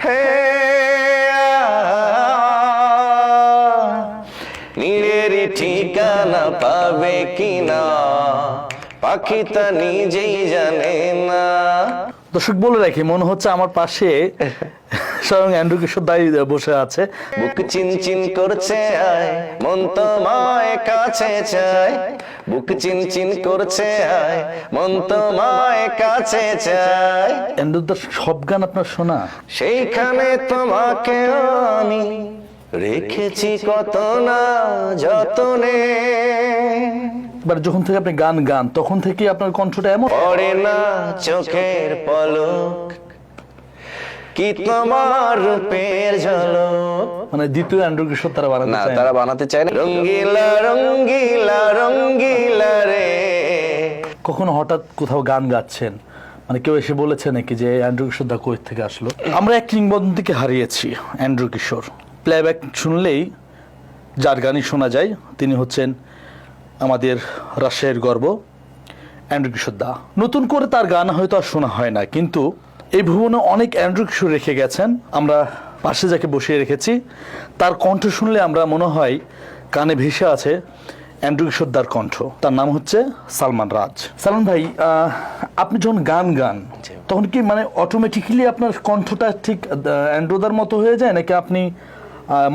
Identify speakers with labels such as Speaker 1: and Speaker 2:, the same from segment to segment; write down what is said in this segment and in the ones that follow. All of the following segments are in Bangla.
Speaker 1: হে নীড়ের ঠিকানা পাবে কিনা পাখি তা নিজেই জানে না।
Speaker 2: দর্শক বলে রাখি, মনে হচ্ছে আমার পাশে স্বয়ং অ্যান্ড্রু কিশোর দাই বসে আছে।
Speaker 1: বুক চিনচিন করছে আয় মন তোমায় কাছে চায়, বুক চিনচিন করছে আয় মন তোমায় কাছে চায়।
Speaker 2: অ্যান্ড্রুদার সব গান আপনার শোনা?
Speaker 1: সেইখানে তোমাকে আমি রেখেছি কত না যতনে।
Speaker 2: এবার যখন থেকে আপনি গান গান তখন থেকে আপনার কণ্ঠটা এমন
Speaker 1: পড়ে না চোখের পলক কি তোমার রূপের ঝলক।
Speaker 2: মানে দ্বিতীয় অ্যান্ড্রু কিশোর তারা বানাতে
Speaker 1: না,
Speaker 2: চায় না।
Speaker 1: তারা বানাতে চায় না। রঙ্গিলা রঙ্গিলা রঙ্গিলা রে।
Speaker 2: কখনো হঠাৎ কোথাও গান গাচ্ছেন, মানে কেউ এসে বলেছে নাকি যে অ্যান্ড্রু কিশোর দা কই থেকে আসলো? আমরা এক কিংবদন্তিকে হারিয়েছি, অ্যান্ড্রু কিশোর। প্লেব্যাক শুনলেই যার গানই শোনা যায় তিনি হচ্ছেন আমাদের রাজশাহীর গর্ব অ্যান্ড্রু কিশোর দা। নতুন করে তার গান হয়তো আর শোনা হয় না, কিন্তু এই ভুবনে অনেক অ্যান্ড্রু কিশোর রেখে গেছেন। আমরা পাশে যাকে বসিয়ে রেখেছি তার কণ্ঠ শুনলে আমরা মনে হয় কানে ভেসে আছে অ্যান্ড্রু কিশোর দার কণ্ঠ। তার নাম হচ্ছে সালমান রাজ। সালমান ভাই, আপনি যখন গান গান তখন কি মানে অটোমেটিক্যালি আপনার কণ্ঠটা ঠিক অ্যান্ড্রুদার মতো হয়ে যায়, নাকি আপনি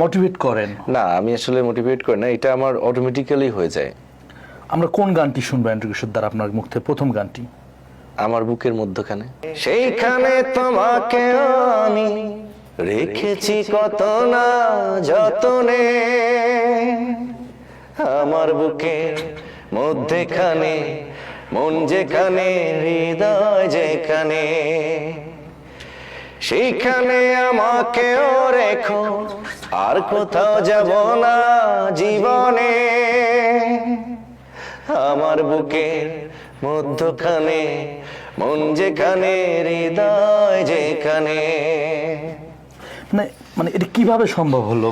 Speaker 2: মোটিভেট করেন?
Speaker 1: না, আমি আসলে মোটিভেট করি না, এটা আমার অটোমেটিক্যালি হয়ে যায়।
Speaker 2: আমরা কোন গানটি শুনবো অ্যান্ড্রু কিশোর দার আপনার মুখ থেকে? প্রথম গানটি
Speaker 1: আমার বুকের মধ্যখানে। সেইখানে তোমাকে আমি রেখেছি কত না যতনে, আমার বুকের মধ্যখানে মন যেখানে হৃদয় যেখানে, সেইখানে আমাকেও রেখো আর কোথাও যাব না জীবনে, আমার বুকের মধ্যখানে মন যেখানে হৃদয় যেখানে।
Speaker 2: মানে মানে এটা কিভাবে সম্ভব হলো?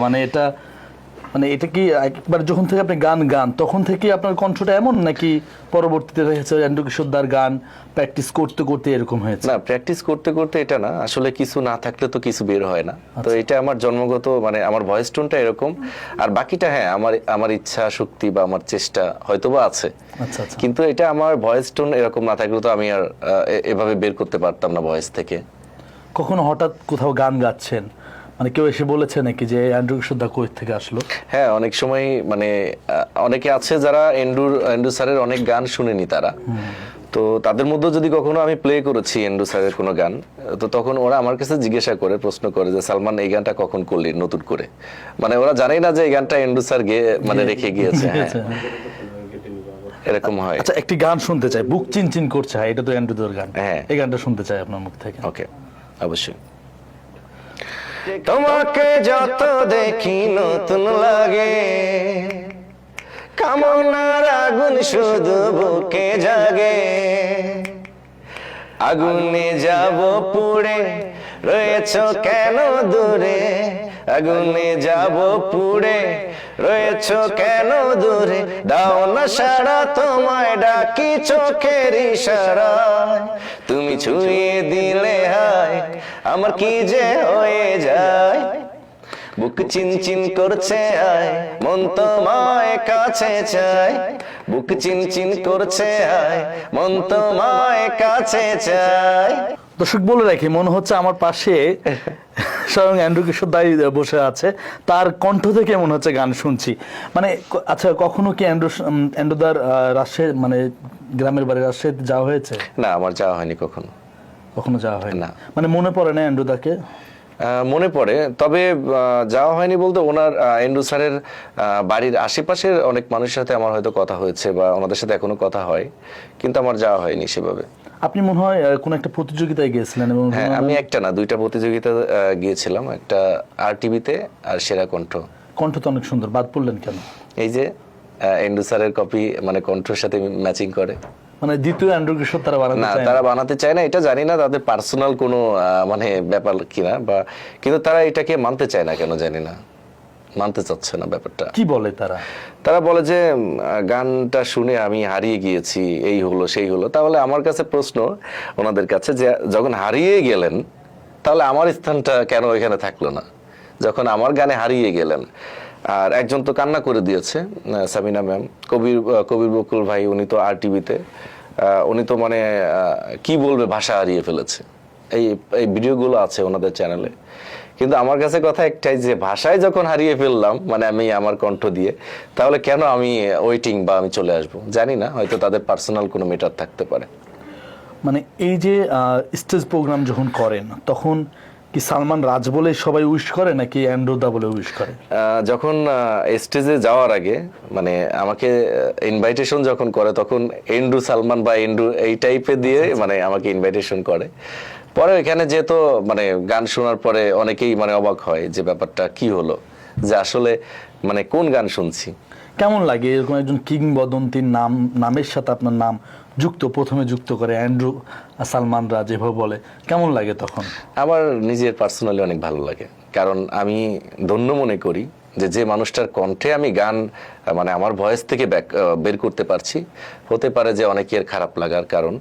Speaker 2: এটা কি একবার যখন থেকে আপনি গান গান তখন থেকে আপনার কণ্ঠটা এমন, নাকি পরবর্তীতে হয়েছে অ্যান্ড্রু কিশোর দার গান প্র্যাকটিস করতে করতে এরকম হয়েছে?
Speaker 1: না, প্র্যাকটিস করতে করতে এটা না, আসলে কিছু না থাকলে তো কিছু বের হয় না। তো এটা আমার জন্মগত, মানে আমার ভয়েস টোনটা এরকম। আর বাকিটা হ্যাঁ আমার ইচ্ছা শক্তি বা আমার চেষ্টা হয়তোবা আছে।
Speaker 2: আচ্ছা আচ্ছা।
Speaker 1: কিন্তু এটা আমার ভয়েস টোন এরকম না থাকলে তো আমি আর এভাবে বের করতে পারতাম না ভয়েস থেকে।
Speaker 2: কখনো হঠাৎ কোথাও গান গাচ্ছেন, মানে কেউ এসে বলেছে নাকি যে অ্যান্ড্রু কিশোর দা কই থেকে আসলো?
Speaker 1: হ্যাঁ, অনেক সময় মানে অনেকে আছে যারা এন্ড্রু স্যারের অনেক গান শুনেনি তারা, তো তাদের মধ্যে যদি কখনো আমি প্লে করেছি এন্ড্রু স্যারের কোনো গান, তো তখন ওরা আমার কাছে জিজ্ঞাসা করে, প্রশ্ন করে যে সালমান এই গানটা কখন করলি নতুন করে। মানে ওরা জানেই না যে এই গানটা এন্ড্রু স্যার মানে রেখে গিয়েছে। হ্যাঁ, এরকম হয়।
Speaker 2: আচ্ছা, একটি গান শুনতে চাই, বুক চিনচিন করছে, হ্যাঁ এটা তো অ্যান্ড্রু দার গান।
Speaker 1: হ্যাঁ,
Speaker 2: এই গানটা শুনতে চাই আপনার মুখ থেকে।
Speaker 1: ওকে, অবশ্যই। তোমাকে যত দেখি নতুন লাগে, কামনার আগুন শুধু বুকে জাগে, আগুনে যাব পুড়ে রয়েছো কেন দূরে, আগুনে যাব পুড়ে রয়েছো কেন দূরে, দাও না সারা তোমায় ডাকি চোখের ইশারায়, তুমি ছুঁয়ে দিলে হায় আমার কি যে হয়ে যায়, বুক চিনচিন করছে আয় মন তোমায় কাছে চায়, বুক চিনচিন করছে আয় মন তোমায় কাছে চায়।
Speaker 2: দর্শক বলে রাখি, মনে হচ্ছে আমার পাশে স্বয়ং অ্যান্ড্রু কিশোর দাই বসে আছে, তার কণ্ঠ থেকে মনে হচ্ছে গান শুনছি। মানে আচ্ছা, কখনো কি অ্যান্ড্রু দার রাজশাহী, মানে গ্রামের বাড়ি রাজশাহীতে যাওয়া হয়েছে?
Speaker 1: না, আমার যাওয়া হয়নি কখনো।
Speaker 2: কখনো যাওয়া হয়
Speaker 1: না।
Speaker 2: মানে মনে পড়ে না অ্যান্ড্রু দাকে?
Speaker 1: মনে পড়ে, তবে যাওয়া হয়নি বলতে ওনার এন্ড্রু স্যারের বাড়ির আশেপাশের অনেক মানুষের সাথে আমার হয়তো কথা হয়েছে বা ওনাদের সাথে এখনো কথা হয়, কিন্তু আমার যাওয়া হয়নি সেভাবে।
Speaker 2: আপনি মনে হয় কোন একটা প্রতিযোগিতায় গিয়েছিলেন? এবং
Speaker 1: হ্যাঁ, আমি একটা না দুইটা প্রতিযোগিতা গিয়েছিলাম, একটা RTV-তে আর সেরা কণ্ঠ।
Speaker 2: কণ্ঠ তো অনেক সুন্দর, বাদ পড়লেন কেন?
Speaker 1: এই যে এন্ড্রু স্যারের কপি, মানে কণ্ঠের সাথে ম্যাচিং করে।
Speaker 2: মানে দ্বিতীয় অ্যান্ড্রু কিশোর তারা বানাতে
Speaker 1: না,
Speaker 2: চায় না?
Speaker 1: তারা বানাতে চায় না, এটা জানি না তাদের পার্সোনাল কোনো মানে ব্যাপার কিনা, বা কিন্তু তারা এটাকে মানতে চায় না, কেন জানি না, মানতে চাচ্ছে না ব্যাপারটা।
Speaker 2: কি বলে তারা?
Speaker 1: তারা বলে যে গানটা শুনে আমি হারিয়ে গিয়েছি, এই হলো সেই হলো। তাহলে আমার কাছে প্রশ্ন ওনাদের কাছে, যে যখন হারিয়ে গেলেন তাহলে আমার স্থানটা কেন এখানে থাকলো না? যখন আমার গানে হারিয়ে গেলেন, আর একজন তো কান্না করে দিয়েছে, সাবিনা ম্যাম, কবির বকুল ভাই, উনি তো RTVতে, উনি তো মানে কি বলবে, ভাষা হারিয়ে ফেলেছে। এই এই ভিডিওগুলো আছে ওনাদের চ্যানেলে। কিন্তু আমার কাছে কথা একটাই, যে ভাষায় যখন হারিয়ে ফেললাম, মানে আমি আমার কণ্ঠ দিয়ে, তাহলে কেন আমি ওয়েটিং বা আমি চলে আসব? জানি না, হয়তো তাদের পার্সোনাল কোনো ম্যাটার থাকতে পারে।
Speaker 2: মানে এই যে স্টেজ প্রোগ্রাম যখন করেন, তখন কি সালমান রাজ বলে সবাই উইশ করে নাকি অ্যান্ড্রুদা বলে উইশ করে?
Speaker 1: যখন স্টেজে যাওয়ার আগে, মানে আমাকে ইনভাইটেশন যখন করে, তখন এন্ড্রু সালমান বা এন্ড্রু এই টাইপের দিয়ে মানে আমাকে ইনভাইটেশন করে। পরে এখানে যেহেতু মানে গান শোনার পরে অনেকেই মানে অবাক হয় যে ব্যাপারটা কি হলো, যে আসলে মানে কোন গান শুনছি।
Speaker 2: কেমন লাগে এরকম একজন কিংবদন্তির নামের সাথে আপনার নাম প্রথমে যুক্ত করে অ্যান্ড্রু সালমানরা যেভাবে বলে, কেমন লাগে তখন?
Speaker 1: আমার নিজের পার্সোনালি অনেক ভালো লাগে, কারণ আমি ধন্য মনে করি যে মানুষটার কণ্ঠে আমি গান মানে আমার ভয়েস থেকে বের করতে পারছি। হতে পারে যে অনেকের খারাপ লাগার কারণ,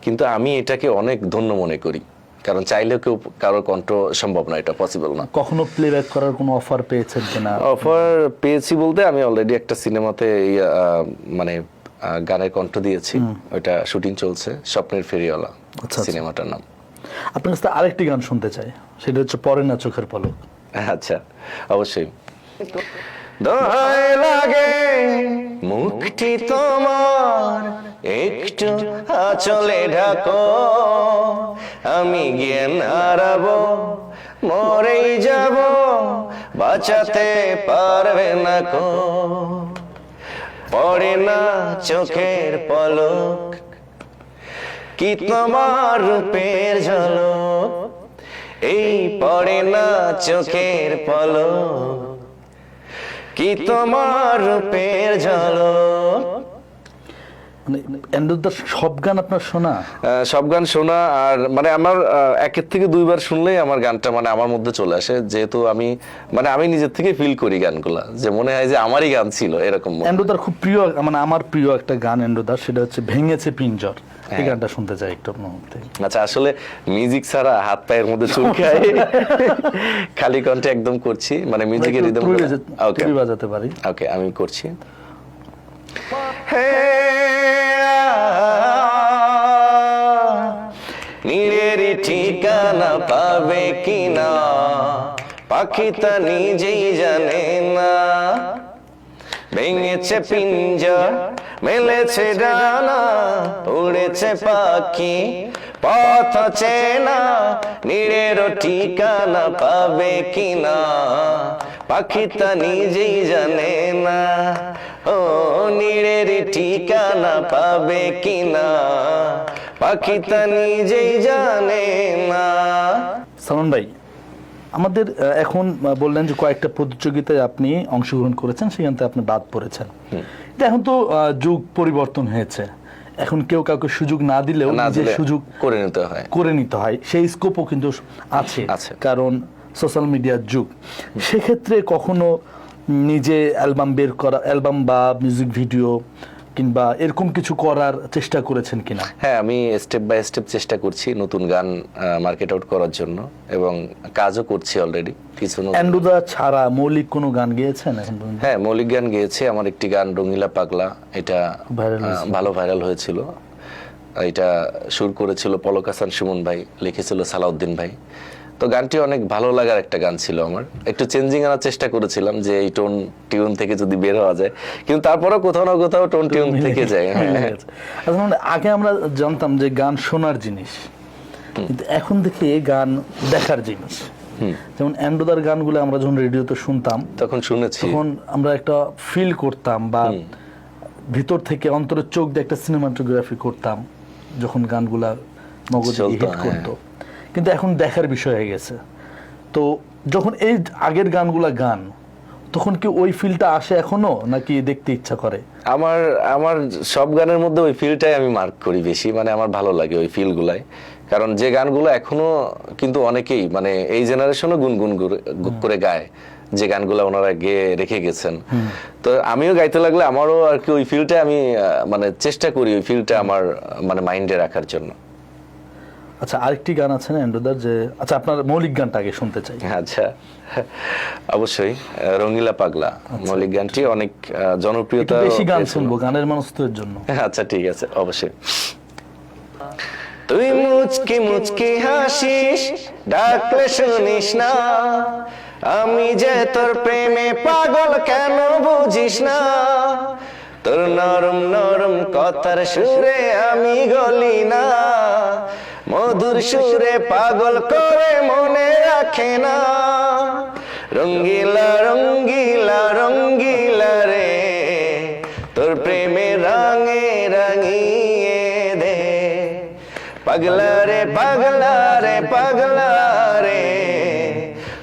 Speaker 1: কিন্তু আমি এটাকে অনেক ধন্য মনে করি, কারণ চাইলেও কেউ কারোর কণ্ঠ সম্ভব না, এটা পসিবল না।
Speaker 2: কখনো প্লেব্যাক করার কোনো অফার পেয়েছেন কিনা?
Speaker 1: অফার পেয়েছি বলতে, আমি অলরেডি একটা সিনেমাতে মানে গানের কণ্ঠ দিয়েছি, ওইটা শুটিং চলছে, স্বপ্নের ফেরিওয়ালা সিনেমাটার নাম।
Speaker 2: আপনার কাছে আরেকটি গান শুনতে চাই, সেটা হচ্ছে পরে না চোখের পলক।
Speaker 1: আচ্ছা, অবশ্যই। দোহাই লাগে মুখটি তোমার, একটু আঁচলে ঢাকো, আমি জ্ঞান হারাবো, মরেই যাব, বাঁচাতে পারবে না কো। পড়ে না চোখের পলক, কি তোমার রূপের ঝলক, এই পড়ে না চোখের পলক, কি তোমার রূপের ঝলক।
Speaker 2: মানে অ্যান্ড্রুদার সব গান আপনার শোনা?
Speaker 1: সব গান শোনা, আর মানে আমার একের থেকে দুইবার শুনলেই আমার গানটা মানে আমার মধ্যে চলে আসে, যেহেতু আমি মানে আমি নিজের থেকে ফিল করি গানগুলা, যে মনে হয় যে আমারই গান ছিল এরকম।
Speaker 2: অ্যান্ড্রুদার খুব প্রিয়, মানে আমার প্রিয় একটা গান অ্যান্ড্রুদার, সেটা হচ্ছে ভেঙেছে পিঞ্জর। এই গানটা শুনতে চাই একটু আপনার মধ্যে।
Speaker 1: আচ্ছা, আসলে মিউজিক ছাড়া হাত পায়ের মধ্যে চুলকায়, খালি কণ্ঠে একদম করছি, মানে মিউজিকের রিদম।
Speaker 2: ওকে, বাজাতে পারি?
Speaker 1: ওকে, আমি করছি। নীরের ঠিকানা পাবে কিনা, পাখি তা নিজেই জানে না, ভেঙেছে পিঞ্জর, মেলেছে ডানা, উড়েছে পাখি, পথ চেনা, নীরের ঠিকানা পাবে কিনা, পাখি তা নিজেই জানে না, ও নীরের ঠিকানা পাবে কিনা, পাখি তা নিজেই জানে না।
Speaker 2: সালমান ভাই, আমাদের এখন বললেন যে কয়েকটা প্রতিযোগিতায় আপনি অংশগ্রহণ করেছেন, সেখান থেকে আপনি বাদ পড়েছেন। এখন তো যুগ পরিবর্তন হয়েছে, এখন কেউ কাউকে সুযোগ না দিলেও নিজের সুযোগ করে নিতে হয়, সেই স্কোপও কিন্তু আছে, কারণ সোশ্যাল মিডিয়ার যুগ। সেক্ষেত্রে কখনো নিজে অ্যালবাম বা মিউজিক ভিডিও কিংবা এরকম কিছু করার চেষ্টা করেছেন কিনা?
Speaker 1: হ্যাঁ, আমি স্টেপ বাই স্টেপ চেষ্টা করছি নতুন গান মার্কেট আউট করার জন্য, এবং কাজও করছি অলরেডি কিছু।
Speaker 2: অ্যান্ড্রুদা ছাড়া মৌলিক কোনো গান গেয়েছেন এখন পর্যন্ত?
Speaker 1: হ্যাঁ, মৌলিক গান গেয়েছি। আমার একটি গান রঙিলা পাগলা, এটা ভালো ভাইরাল হয়েছিল। এটা সুর করেছিল পলক হাসান সুমন ভাই, লিখেছিল সালাউদ্দিন ভাই। তো গানটি অনেক ভালো লাগার একটা গান ছিল। আমার একটু চেঞ্জিং আনার চেষ্টা করেছিলাম, যে এই টোন টিউন থেকে যদি বের হওয়া যায়, কিন্তু তারপরেও কোথাও না কোথাও টোন টিউন থেকে যায়।
Speaker 2: আগে আমরা জানতাম যে গান শোনার জিনিস, কিন্তু এখন দেখি গান দেখার জিনিস। যেমন অ্যান্ড্রুদার গানগুলো আমরা যখন রেডিওতে শুনতাম,
Speaker 1: তখন শুনেছি,
Speaker 2: তখন আমরা একটা ফিল করতাম, বা ভিতর থেকে অন্তরের চোখ দিয়ে একটা সিনেমাটোগ্রাফি করতাম যখন গানগুলা মগজে হিট করতো। কিন্তু এখন দেখার বিষয় হয়ে গেছে। তো যখন এই আগের গানগুলা গান, তখন কি ওই ফিলটা আসে এখনো, নাকি দেখতে ইচ্ছা করে?
Speaker 1: আমার সব গানের মধ্যে ওই ফিলটাই আমি মার্ক করি বেশি, মানে আমার ভালো লাগে ওই ফিলগুলাই। কারণ যে গানগুলো এখনো কিন্তু অনেকেই মানে এই জেনারেশনও গুনগুন করে গায়, যে গানগুলো ওনারা গেয়ে রেখে গেছেন। তো আমিও গাইতে লাগলে আমারও আর কি ওই ফিলটা আমি মানে চেষ্টা করি ওই ফিলটা আমার মানে মাইন্ডে রাখার জন্য।
Speaker 2: আচ্ছা, আরেকটি গান আছে না এন্ড্রুদার, যে আচ্ছা আপনার মৌলিক গানটা আগে শুনতে চাই।
Speaker 1: আচ্ছা, অবশ্যই রঙিলা পাগলা মৌলিক গানটি অনেক
Speaker 2: একটু
Speaker 1: জনপ্রিয়তা
Speaker 2: বেশি গান
Speaker 1: পেয়েছিল।
Speaker 2: শুনবো, গানের মানুষদের জন্য।
Speaker 1: আচ্ছা ঠিক আছে, অবশ্যই। তুই মুচকি মুচকি হাসিস, ডাকলে শুনিস না, আমি যে তোর প্রেমে পাগল কেন বুঝিস না, তোর নরম নরম কথার সুরে আমি গলি না, মধুর সুরে পাগল করে মনে রাখে না, রঙ্গিলা রঙ্গিলা রঙ্গিলা রে, তোর প্রেমে রাঙে রাঙিয়ে দে, পাগলা রে পাগলা রে পাগলা রে,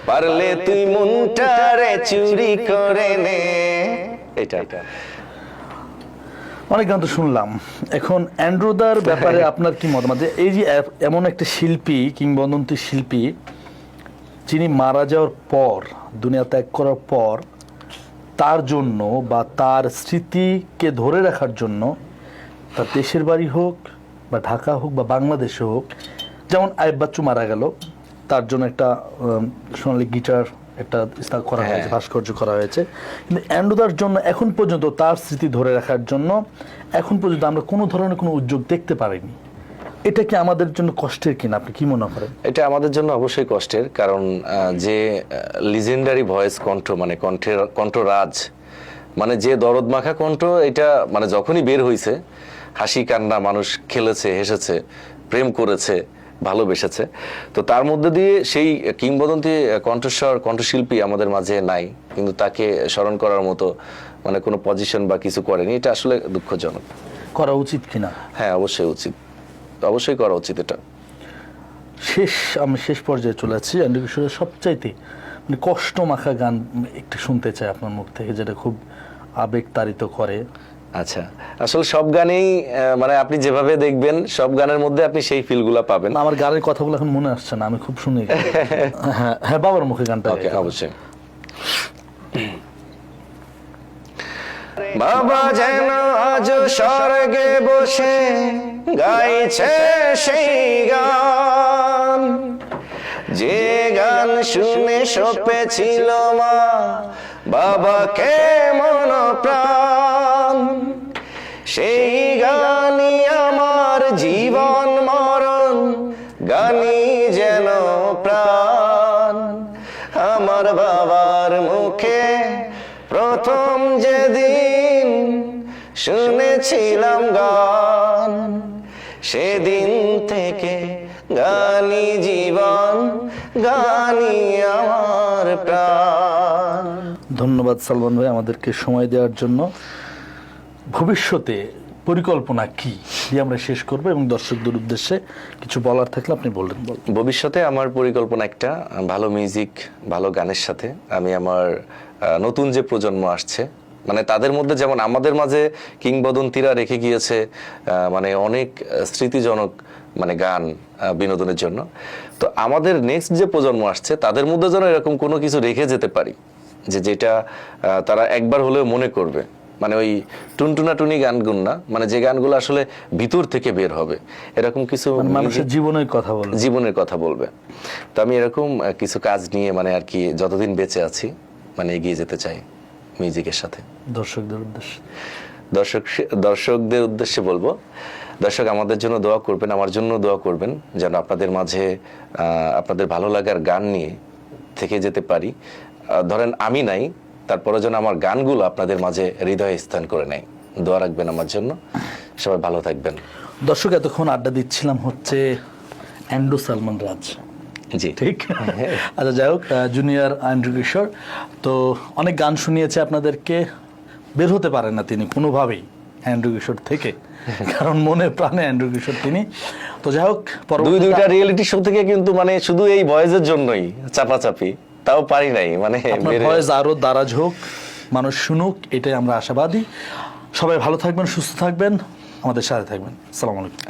Speaker 1: পারলে তুই মনটা রে চুরি করে নে। এটা
Speaker 2: অনেক গান তো শুনলাম, এখন অ্যান্ড্রুদার ব্যাপারে আপনার কি মতামত? যে এই যে এমন একটা শিল্পী, কিংবদন্তি শিল্পী, যিনি মারা যাওয়ার পর, দুনিয়া ত্যাগ করার পর, তার জন্য বা তার স্মৃতিকে ধরে রাখার জন্য তার দেশের বাড়ি হোক বা ঢাকা হোক বা বাংলাদেশে হোক, যেমন আইয়ুব বাচ্চু মারা গেল, তার জন্য একটা সোনালী গিটার একটা করা হয়েছে, ভাস্কর্য করা হয়েছে। কিন্তু অ্যান্ড্রুদার জন্য এখন পর্যন্ত তার স্মৃতি ধরে রাখার জন্য এখন পর্যন্ত আমরা কোনো ধরনের কোনো উদ্যোগ দেখতে পারিনি। এটা কি আমাদের জন্য কষ্টের কিনা, আপনি কি মনে করেন?
Speaker 1: এটা আমাদের জন্য অবশ্যই কষ্টের, কারণ যে লিজেন্ডারি ভয়েস কণ্ঠ, মানে কণ্ঠরাজ, মানে যে দরদ মাখা কণ্ঠ, এটা মানে যখনই বের হয়েছে হাসি কান্না, মানুষ খেলেছে, হেসেছে, প্রেম করেছে, ভালোবেসেছে। তো তার মধ্যে দিয়ে সেই কিংবদন্তি কণ্ঠশিল্পী আমাদের মাঝে নাই, কিন্তু তাকে স্মরণ করার মতো মানে কোনো পজিশন বা কিছু করেনি। এটা আসলে দুঃখজনক।
Speaker 2: করা উচিত কিনা?
Speaker 1: হ্যাঁ, অবশ্যই উচিত, অবশ্যই করা উচিত। এটা
Speaker 2: আমি শেষ পর্যায়ে চলে যাচ্ছি। অ্যান্ড্রু কিশোরের সবচাইতে মানে কষ্ট মাখা গান একটু শুনতে চাই আপনার মুখ থেকে, যেটা খুব আবেগ তাড়িত করে।
Speaker 1: আচ্ছা, আসলে সব গানেই মানে আপনি যেভাবে দেখবেন সব গানের মধ্যে আপনি সেই ফিলগুলা পাবেন।
Speaker 2: আমার গানের কথাগুলো এখন মনে আসছে না, আমি খুব শুনি। হ্যাঁ হ্যাঁ, বাবার মুখে গানটা।
Speaker 1: ওকে, অবশ্যই। বাবা যেন আজ স্বর্গে বসে গাইছে সেই গান, যে গান শুনে সপেছিল মা বাবাকে মন প্রাণ, সেই গানই আমার জীবন মরণ, গানি যেন প্রাণ, আমার বাবার মুখে প্রথম যেদিন শুনেছিলাম গান, সেদিন থেকে গানি জীবন, গানি আমার প্রাণ।
Speaker 2: ধন্যবাদ সালমান ভাই আমাদেরকে সময় দেওয়ার জন্য। ভবিষ্যতে পরিকল্পনা কি দিয়ে আমরা শেষ করবো, এবং দর্শকদের উদ্দেশ্যে কিছু বলার থাকলে আপনি বললেন।
Speaker 1: ভবিষ্যতে আমার পরিকল্পনা একটা, ভালো মিউজিক, ভালো গানের সাথে আমি আমার নতুন যে প্রজন্ম আসছে, মানে তাদের মধ্যে যেমন আমাদের মাঝে কিংবদন্তিরা রেখে গিয়েছে মানে অনেক স্মৃতিজনক মানে গান বিনোদনের জন্য, তো আমাদের নেক্সট যে প্রজন্ম আসছে তাদের মধ্যে যেন এরকম কোনো কিছু রেখে যেতে পারি, যেটা তারা একবার হলেও মনে করবে, মানে ওই টুনটুনা টুনি গানগুলো না, মানে যে গানগুলো আসলে ভিতর থেকে বের হবে, এরকম কিছু
Speaker 2: মানুষের জীবনের কথা বলবে।
Speaker 1: তো আমি এরকম কিছু কাজ নিয়ে মানে আর কি যতদিন বেঁচে আছি মানে এগিয়ে যেতে চাই মিউজিকের সাথে। দর্শকদের উদ্দেশ্যে বলবো, দর্শক আমাদের জন্য দোয়া করবেন, আমার জন্য দোয়া করবেন, যেন আপনাদের মাঝে আপনাদের ভালো লাগার গান নিয়ে থেকে যেতে পারি। ধরেন আমি নাই, তারপরে যেন আমার গানগুলো আপনাদের মাঝে হৃদয়ে স্থান করে নেয়। দোয়া রাখবেন আমার জন্য, সবাই ভালো থাকবেন।
Speaker 2: দর্শক, এতক্ষণ আড্ডা দিচ্ছিলাম হচ্ছে অ্যান্ড্রু সালমান রাজ,
Speaker 1: জি
Speaker 2: ঠিক। আচ্ছা, যাই হোক, জুনিয়র অ্যান্ড্রু কিশোর তো অনেক গান শুনিয়েছে আপনাদেরকে, বের হতে পারেন না তিনি কোনোভাবেই অ্যান্ড্রু কিশোর থেকে, কারণ মনে প্রাণে অ্যান্ড্রু কিশোর তিনি। তো যাই হোক,
Speaker 1: দুইটা রিয়েলিটি শো থেকে কিন্তু মানে শুধু এই ভয়েসের জন্যই চাপাচাপি, তাও পারি নাই, মানে
Speaker 2: ভয়েস আরো দারাজ হোক, মানুষ শুনুক, এটাই আমরা আশাবাদী। সবাই ভালো থাকবেন, সুস্থ থাকবেন, আমাদের সাথে থাকবেন। আসসালামু আলাইকুম।